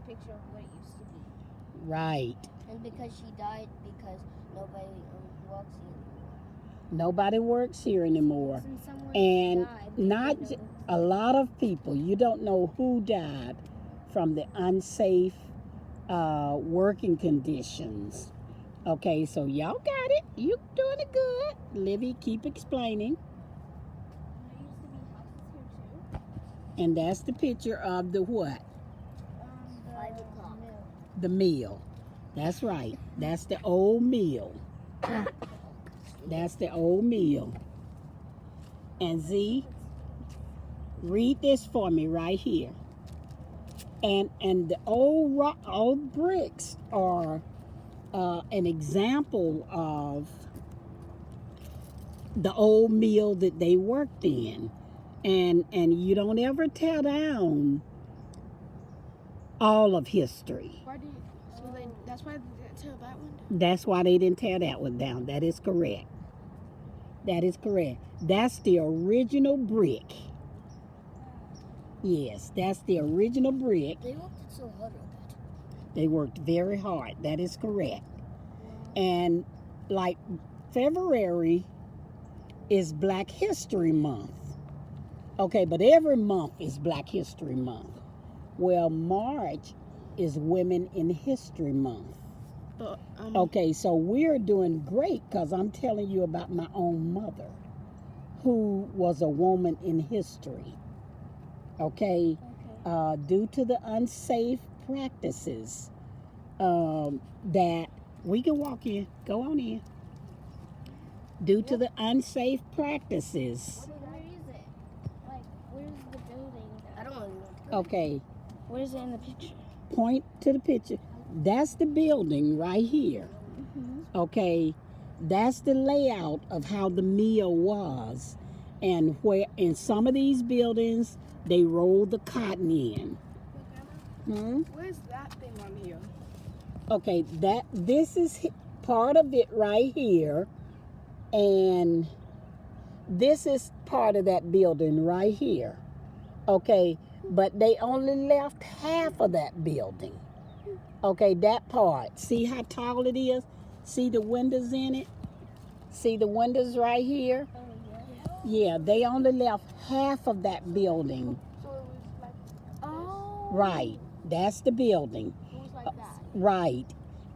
picture of what it used to be. Right. And because she died, because nobody walks here anymore. Nobody works here anymore. Since someone And died, not a lot of people. You don't know who died from the unsafe working conditions. Okay, so y'all got it. You doing it good. Livy, keep explaining. There used to be houses here too. And that's the picture of the what? 5 o'clock. The mill. That's right. That's the old mill. That's the old mill. And Z, read this for me right here. And the old bricks are an example of the old mill that they worked in. And you don't ever tear down all of history. That's why they didn't tear that one down? That's why they didn't tear that one down. That is correct. That is correct. That's the original brick. Yes, that's the original brick. They worked so hard on that. They worked very hard. That is correct. And like February is Black History Month. Okay, but every month is Black History Month. Well, March is Women in History Month. But, Okay, so we're doing great because I'm telling you about my own mother, who was a woman in history. Okay, due to the unsafe practices that we can walk in, go on in. Due to the unsafe practices. Where is it? Like, where's the building? I don't know. Okay, Where is it in the picture? point to the picture. That's the building right here. Okay, that's the layout of how the mill was, and where in some of these buildings they rolled the cotton in. Where's that thing on here? Okay, this is part of it right here, and this is part of that building right here. Okay, but they only left half of that building. Okay, that part. See how tall it is? See the windows in it? See the windows right here? Yeah, they only left half of that building. So it was like, oh. Right, that's the building. It was like that. Right,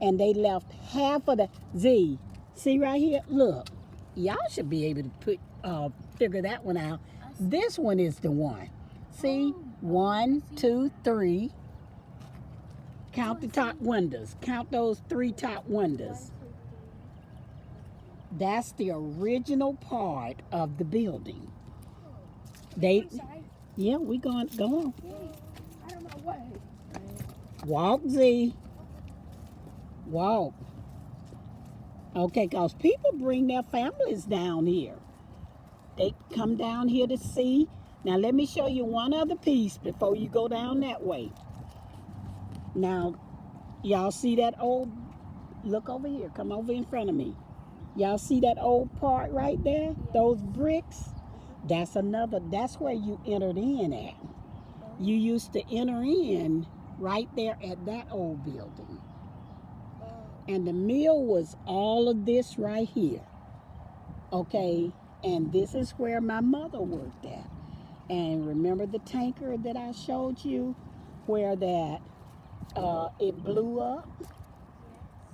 and they left half of the Z. See right here? Look, y'all should be able to figure that one out. This one is the one. See, 1, 2, 3. Count the top windows. Count those 3 top windows. That's the original part of the building. Yeah, we go on. I don't know what. Walk, Z. Walk. Okay, because people bring their families down here. They come down here to see. Now, let me show you one other piece before you go down that way. Now, y'all see that old, look over here, come over in front of me. Y'all see that old part right there? Those bricks? That's where you entered in at. You used to enter in right there at that old building. And the mill was all of this right here. Okay, and this is where my mother worked at. And remember the tanker that I showed you? Where that it blew up?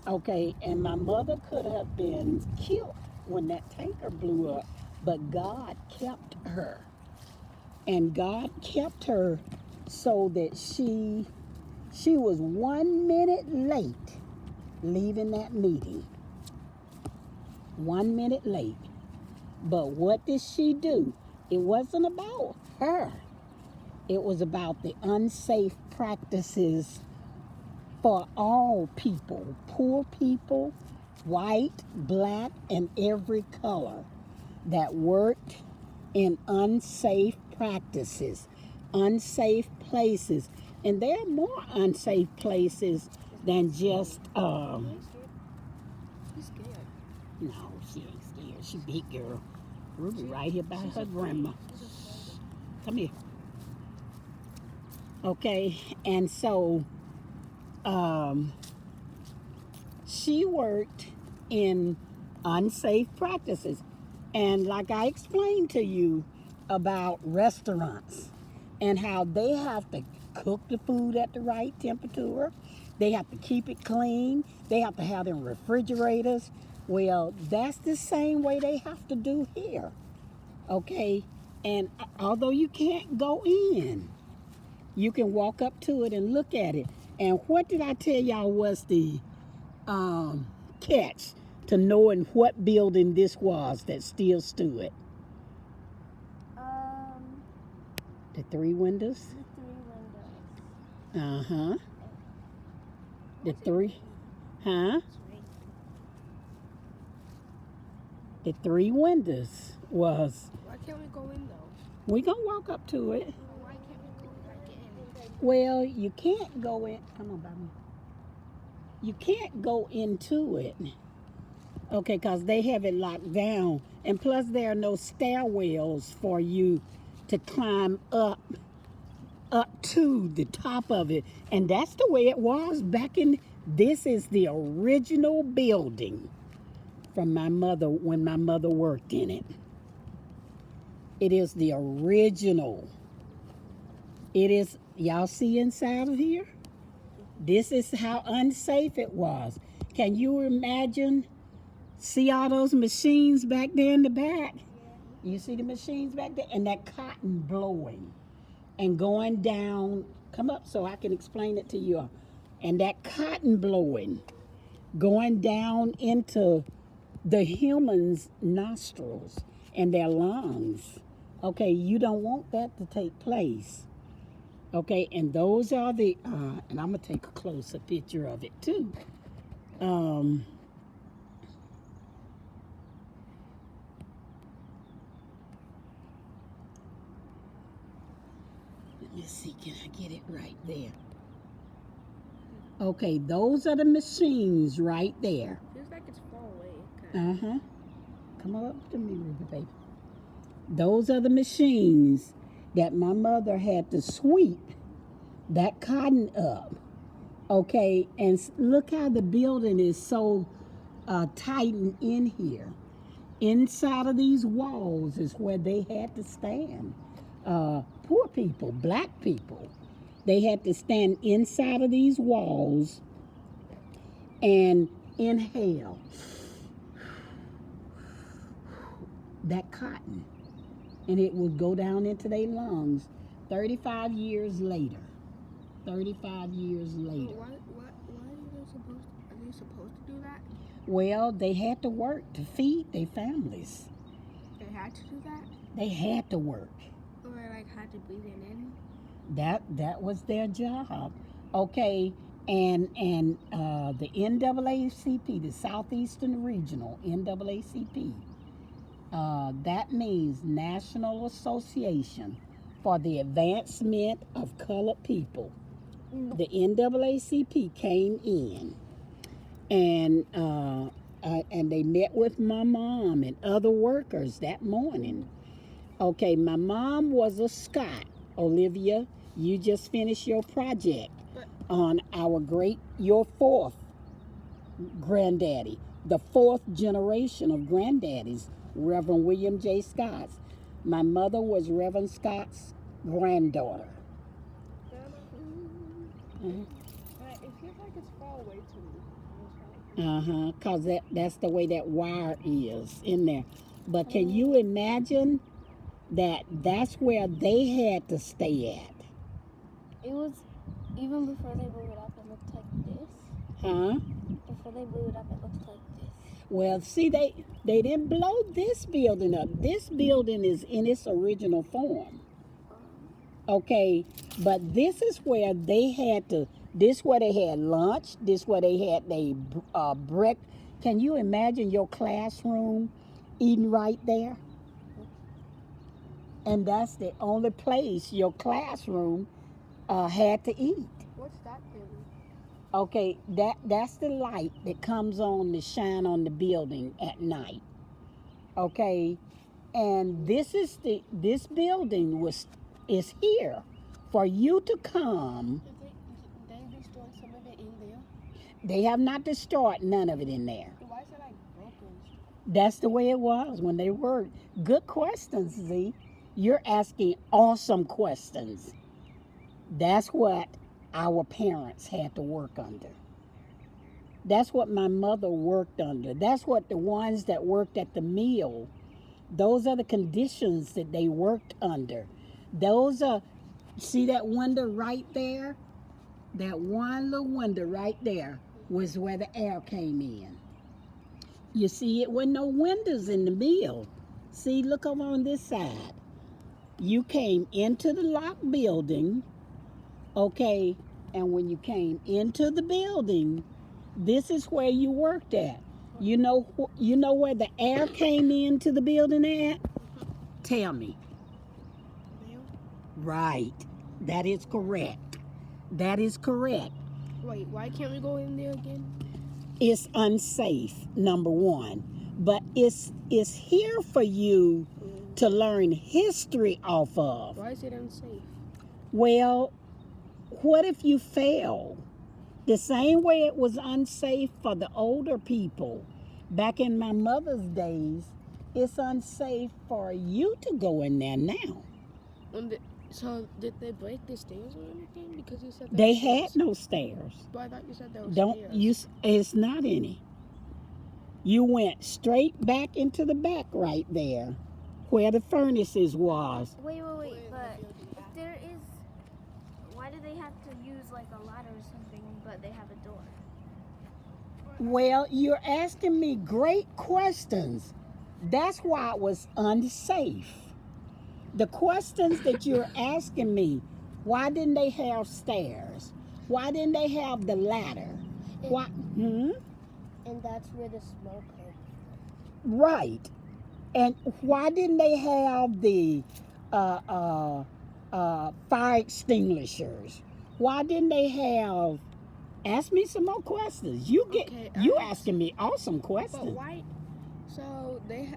Okay, and my mother could have been killed when that tanker blew up, but God kept her. And God kept her so that she was 1 minute late leaving that meeting. 1 minute late. But what did she do? It wasn't about her. It was about the unsafe practices for all people, poor people, white, black, and every color that worked in unsafe practices, unsafe places. And there are more unsafe places than just, She's scared. no, she ain't scared. She big girl. Ruby right here by her grandma. Come here. Okay, and so she worked in unsafe practices. And like I explained to you about restaurants and how they have to cook the food at the right temperature, they have to keep it clean, they have to have them refrigerators. Well, that's the same way they have to do here. Okay? And although you can't go in, you can walk up to it and look at it. And what did I tell y'all was the catch to knowing what building this was that still stood? The three windows? The 3 windows. Uh-huh. The three, huh? The 3 windows was, Why can't we go in though? we gonna walk up to it. Why can't we go back in? Well, you can't go in, come on, baby. You can't go into it. Okay, because they have it locked down. And plus there are no stairwells for you to climb up to the top of it. And that's the way it was back in, this is the original building from my mother when my mother worked in it. It is the original. It is, y'all see inside of here? This is how unsafe it was. Can you imagine? See all those machines back there in the back? You see the machines back there? And that cotton blowing and going down. Come up so I can explain it to you. And that cotton blowing going down into the human's nostrils and their lungs. Okay, you don't want that to take place. Okay, and those are the, and I'm going to take a closer picture of it too. Let me see, can I get it right there? Okay, those are the machines right there. Feels like it's far away. Uh-huh. Come on up to me, Ruby, baby. Those are the machines that my mother had to sweep that cotton up. Okay, and look how the building is so tightened in here. Inside of these walls is where they had to stand. Poor people, black people, they had to stand inside of these walls and inhale that cotton, and it would go down into their lungs 35 years later. 35 years later. Why are they supposed to do that? Well, they had to work to feed their families. They had to do that? They had to work. Or like had to breathe it in? That was their job. Okay, and the NAACP, the Southeastern Regional NAACP, that means National Association for the Advancement of Colored People. The NAACP came in and they met with my mom and other workers that morning. Okay, my mom was a Scot. Olivia, you just finished your project on your fourth granddaddy, the 4th generation of granddaddies, Reverend William J. Scott's. My mother was Reverend Scott's granddaughter. It feels like it's far away to me. Because that's the way that wire is in there. But can you imagine that's where they had to stay at? It was, even before they blew it up, it looked like this. Huh? Before they blew it up, it looked like this. Well, see, they didn't blow this building up. This building is in its original form. Okay, but this is where they had to, this where they had lunch, this where they had their breakfast. Can you imagine your classroom eating right there? And that's the only place your classroom had to eat. What's that building? Okay, that's the light that comes on to shine on the building at night. Okay, and this building is here for you to come. They destroyed some of it in They have not destroyed none of it in there. Why is it like broken? That's the way it was when they worked. Good questions, Z. You're asking awesome questions. That's what our parents had to work under. That's what my mother worked under. That's what the ones that worked at the mill, those are the conditions that they worked under. Those are, see that window right there? That one little window right there was where the air came in. You see, it wasn't no windows in the mill. See, look over on this side. You came into the locked building, okay, and when you came into the building, this is where you worked at. You know where the air came into the building at? Tell me. Right. That is correct. That is correct. Wait, why can't we go in there again? It's unsafe, number one. But it's here for you to learn history off of. Why is it unsafe? Well, what if you fail? The same way it was unsafe for the older people back in my mother's days, it's unsafe for you to go in there now. So did they break the stairs or anything? Because you said They had no stairs. But I thought you said there were stairs. It's not any. You went straight back into the back right there, where the furnaces was. Wait, but if there is, why do they have to use like a ladder or something, but they have a door? Well, you're asking me great questions. That's why it was unsafe. The questions that you're asking me, why didn't they have stairs? Why didn't they have the ladder? Why? And that's where the smoke came from. Right. And why didn't they have the fire extinguishers? Why didn't they have? Ask me some more questions. You asking me awesome questions. But why? So there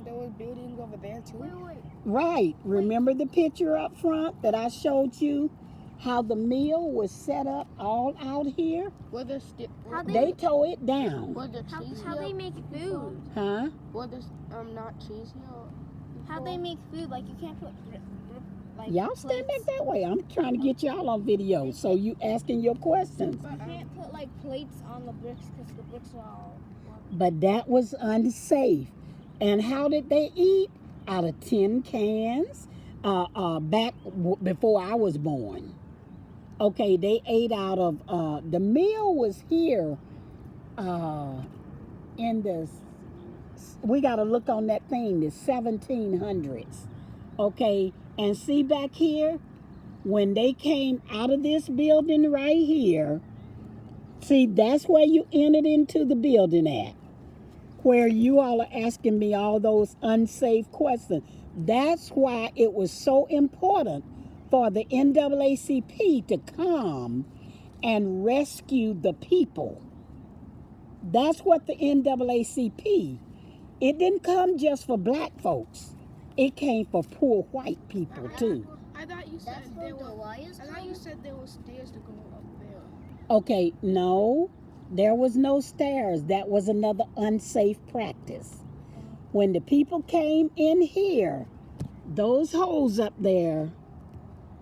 was buildings over there too. Wait. Right. Remember the picture up front that I showed you? How the mill was set up all out here? Were there They tore it down. were there trees How here? they make food? Huh? Were there not trees here? How they make food? Like you can't put like Y'all stand back plates. that way. I'm trying to get y'all on video. So you asking your questions. You can't put like plates on the bricks because the bricks are all. But that was unsafe. And how did they eat? Out of tin cans. Before I was born. Okay, they ate out of the meal was here in the, we got to look on that thing, the 1700s. Okay, and see back here, when they came out of this building right here, see, that's where you entered into the building at, where you all are asking me all those unsafe questions. That's why it was so important for the NAACP to come and rescue the people. That's what the NAACP, it didn't come just for black folks. It came for poor white people too. I thought you said there were stairs to go up there. Okay, no, there was no stairs. That was another unsafe practice. When the people came in here, those holes up there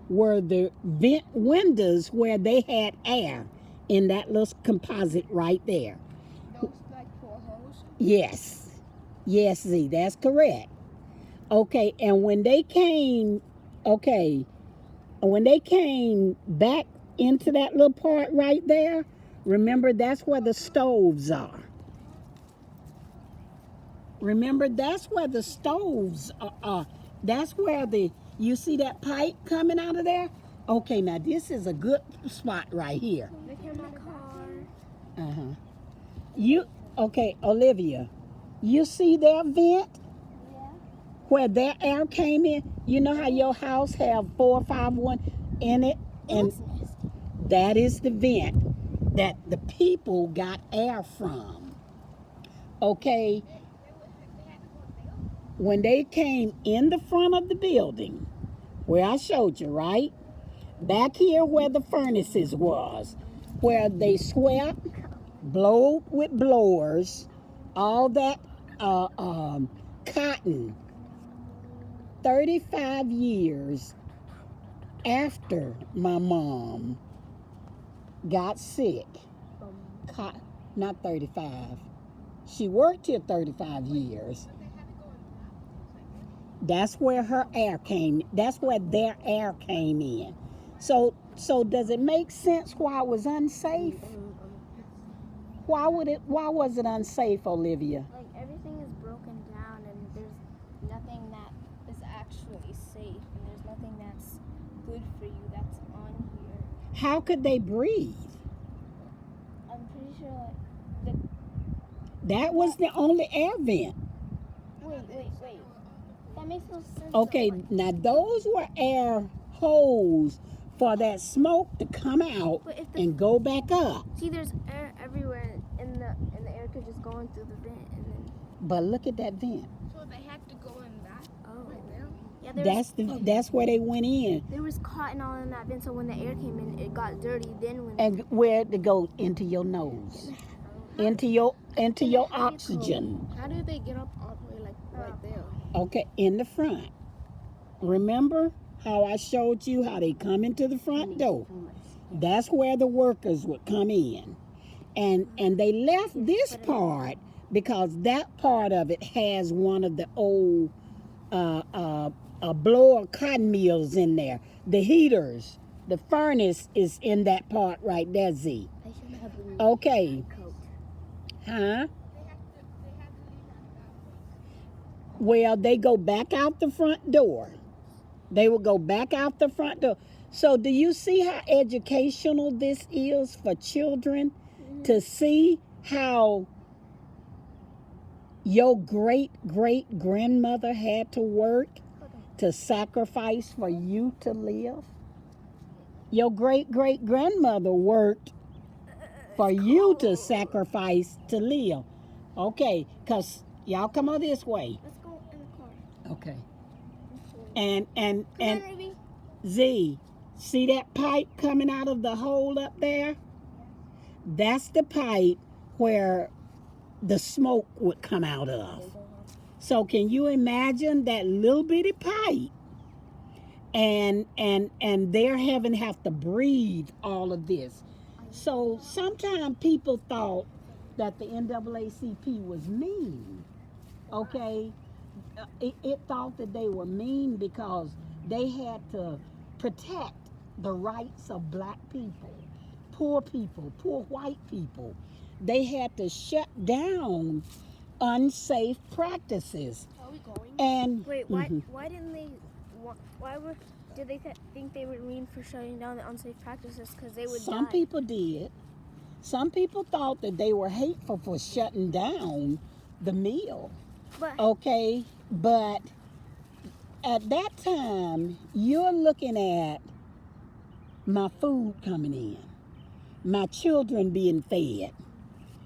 were the vent windows where they had air in that little composite right there. Those like 4 holes? Yes. Yes, Z, that's correct. Okay, and when they came back into that little part right there, remember that's where the stoves are. Remember that's where the stoves are. That's where you see that pipe coming out of there? Okay, now this is a good spot right here. Okay, Olivia, you see their vent? Where their air came in? You know how your house have 451 in it? And that is the vent that the people got air from. Okay? When they came in the front of the building, where I showed you, right? Back here where the furnaces was, where they swept, blowed with blowers, all that cotton. 35 years after my mom got sick, not 35. She worked here 35 years. That's where her air came. That's where their air came in. So does it make sense why it was unsafe? Why was it unsafe, Olivia? Like everything is broken down, and there's nothing that is actually safe, and there's nothing that's good for you that's on here. How could they breathe? I'm pretty sure That was the only air vent. Wait. That makes no sense. Okay, though. now those were air holes for that smoke to come out But if the and go back up. See, there's air everywhere, and the air could just go in through the vent, and then. But look at that vent. So they had to go in that right there? Yeah, That's where they went in. there was cotton all in that vent, so when the air came in, it got dirty. Then when And where to go into your nose, into your oxygen. How do they get up all the way like right there? Okay, in the front. Remember how I showed you how they come into the front door? That's where the workers would come in. And they left this part because that part of it has one of the old blower cotton mills in there. The heaters, the furnace is in that part right there, Z. I should have been Okay. coat. Huh? Well, they go back out the front door. They will go back out the front door. So do you see how educational this is for children to see how your great-great-grandmother had to work to sacrifice for you to live? Your great-great-grandmother worked for you to sacrifice to live. Okay, because y'all come on this way. Let's go in the car. Okay. And Come on, baby. Z, see that pipe coming out of the hole up there? That's the pipe where the smoke would come out of. So can you imagine that little bitty pipe? And they're having to have to breathe all of this. So sometimes people thought that the NAACP was mean. Okay? It thought that they were mean because they had to protect the rights of black people, poor white people. They had to shut down unsafe practices. Are we going? And Wait, why didn't they? Did they think they were mean for shutting down the unsafe practices because they would some die? people did. Some people thought that they were hateful for shutting down the mill. But Okay, but at that time, you're looking at my food coming in, my children being fed.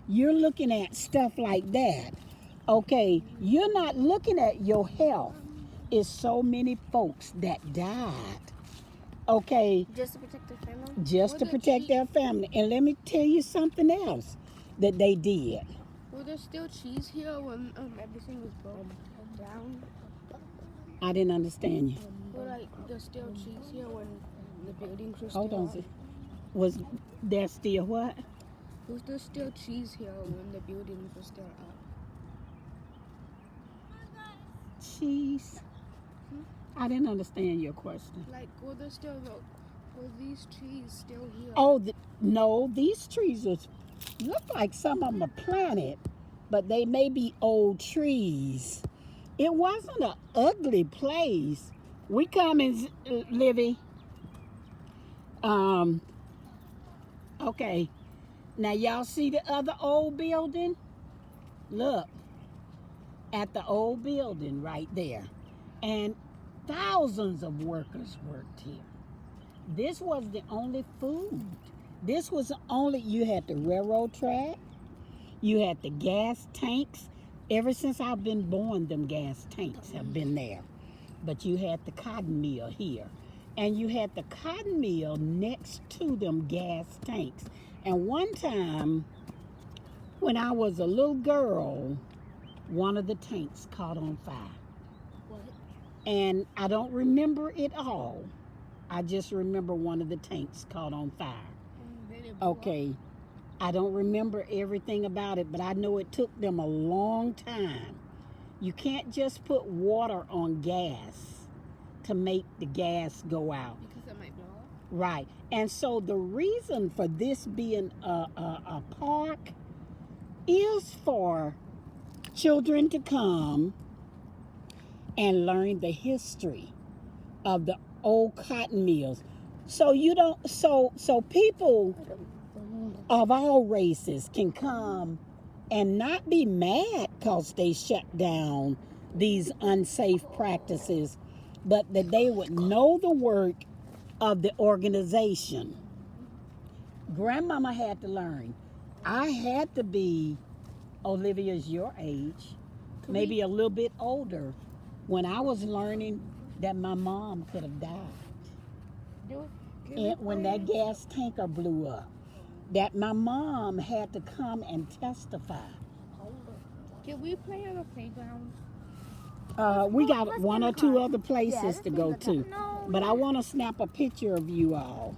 You're looking at stuff like that. Okay, you're not looking at your health. It's so many folks that died. Okay, just to protect their family. just to protect their family. And let me tell you something else that they did. Were there still cheese here when everything was broken down? I didn't understand you. Were like there's still cheese here when the buildings were still Hold on. up? Z. Was there still what? Was there still cheese here when the buildings were still up? Cheese. I didn't understand your question. Like, were these trees still here? Oh, no, these trees look like some of them are planted, but they may be old trees. It wasn't an ugly place. We come in, Livy. Okay. Now y'all see the other old building? Look at the old building right there. And thousands of workers worked here. This was the only food. This was the only, you had the railroad track, you had the gas tanks. Ever since I've been born, them gas tanks have been there. But you had the cotton mill here. And you had the cotton mill next to them gas tanks. And one time, when I was a little girl, one of the tanks caught on fire. What? And I don't remember it all. I just remember one of the tanks caught on fire. Then it blew up. Okay. I don't remember everything about it, but I know it took them a long time. You can't just put water on gas to make the gas go out. Because it might blow up. Right. And so the reason for this being a park is for children to come and learn the history of the old cotton mills. So you don't so people of all races can come and not be mad because they shut down these unsafe practices, but that they would know the work of the organization. Grandmama had to learn. I had to be, Olivia's your age, maybe a little bit older, when I was learning that my mom could have died. And when that gas tanker blew up, that my mom had to come and testify. Can we play on a playground? We got Let's one get in or the two car. other places let's to leave go the car. to. No, But I want to snap a picture of you all.